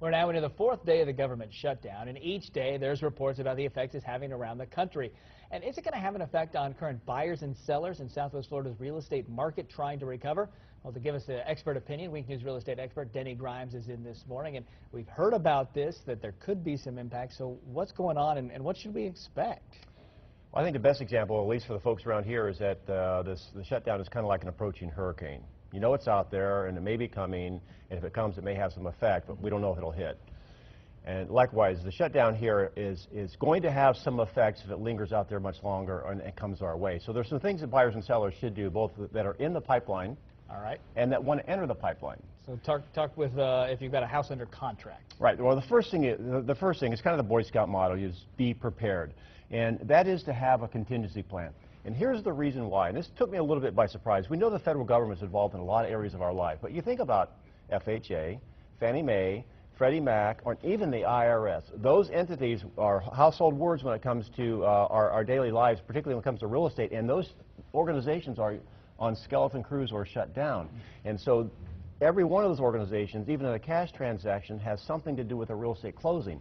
We're now into the fourth day of the government shutdown, and each day there's reports about the effects it's having around the country. And is it going to have an effect on current buyers and sellers in Southwest Florida's real estate market trying to recover? Well, to give us an expert opinion, Week News real estate expert Denny is in this morning, and we've heard about this, that there could be some impact. So what's going on, and what should we expect? Well, I think the best example, at least for the folks around here, is that the shutdown is kind of like an approaching hurricane. You know it's out there, and it may be coming, and if it comes, it may have some effect, but we don't know if it'll hit. And likewise, the shutdown here is going to have some effects if it lingers out there much longer and it comes our way. So there's some things that buyers and sellers should do, both that are in the pipeline, all right, and that want to enter the pipeline. So talk with if you've got a house under contract. Right. Well, the first thing is kind of the Boy Scout motto, is be prepared, and that is to have a contingency plan. And here's the reason why, and this took me a little bit by surprise. We know the federal government is involved in a lot of areas of our life, but you think about FHA, Fannie Mae, Freddie Mac, or even the IRS. Those entities are household words when it comes to our daily lives, particularly when it comes to real estate, and those organizations are on skeleton crews or shut down. And so every one of those organizations, even in a cash transaction, has something to do with a real estate closing.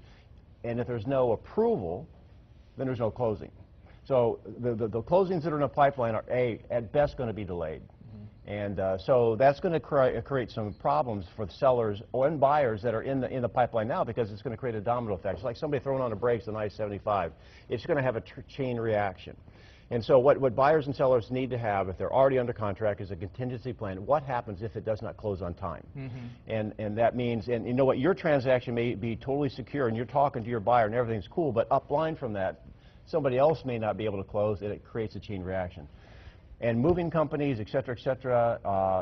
And if there's no approval, then there's no closing. So the closings that are in the pipeline are, at best, going to be delayed. And so that's going to create some problems for the sellers and buyers that are in the pipeline now, because it's going to create a domino effect. It's like somebody throwing on the brakes on I-75. It's going to have a chain reaction. And so what buyers and sellers need to have, if they're already under contract, is a contingency plan. What happens if it does not close on time? And that means, and you know what, your transaction may be totally secure, and you're talking to your buyer, and everything's cool, but upline from that, somebody else may not be able to close, and it creates a chain reaction. And moving companies, et cetera,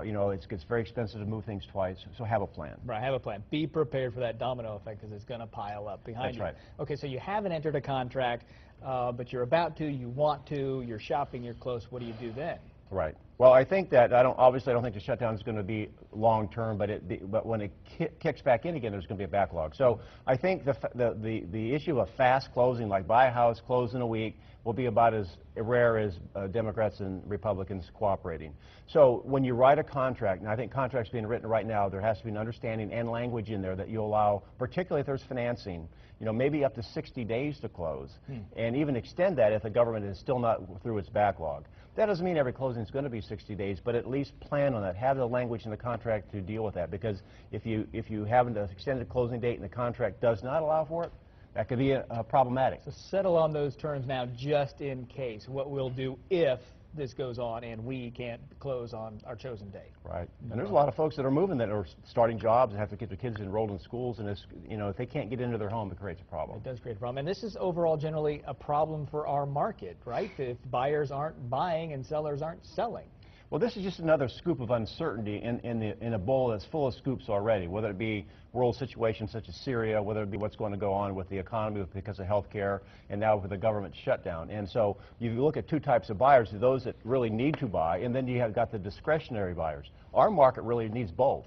you know, it's very expensive to move things twice, so have a plan. Right, have a plan. Be prepared for that domino effect, because it's going to pile up behind you. That's right. Okay, so you haven't entered a contract, but you're about to, you want to, you're shopping, you're close. What do you do then? Right. Well, I think that, obviously I don't think the shutdown is going to be long-term, but when it kicks back in again, there's going to be a backlog. So I think the issue of fast closing, like buy a house, close in a week, will be about as rare as Democrats and Republicans cooperating. So when you write a contract, and I think contracts being written right now, there has to be an understanding and language in there that you allow, particularly if there's financing, you know, maybe up to 60 days to close, and even extend that if the government is still not through its backlog. That doesn't mean every closing is going to be 60 days, but at least plan on that. Have the language in the contract to deal with that, because if you have an extended closing date and the contract does not allow for it, that could be problematic. So settle on those terms now, just in case. What we'll do if this goes on and we can't close on our chosen day. Right. And there's a lot of folks that are moving that are starting jobs and have to get their kids enrolled in schools, and it's, you know, if they can't get into their home, it creates a problem. It does create a problem. And this is overall generally a problem for our market, right? If buyers aren't buying and sellers aren't selling. Well, this is just another scoop of uncertainty in a bowl that's full of scoops already, whether it be world situations such as Syria, whether it be what's going to go on with the economy because of health care, and now with the government shutdown. And so you look at two types of buyers, those that really need to buy, and then you have got the discretionary buyers. Our market really needs both.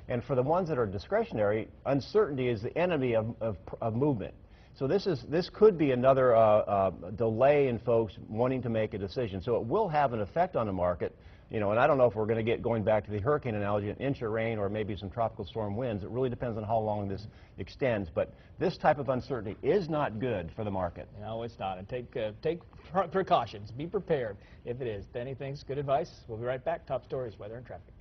And for the ones that are discretionary, uncertainty is the enemy of movement. So this could be another delay in folks wanting to make a decision. So it will have an effect on the market. You know, and I don't know if we're going to get, going back to the hurricane analogy, an inch of rain or maybe some tropical storm winds. It really depends on how long this extends. But this type of uncertainty is not good for the market. No, it's not. And take precautions. Be prepared if it is. Denny, thanks. Good advice. We'll be right back. Top stories, weather, and traffic.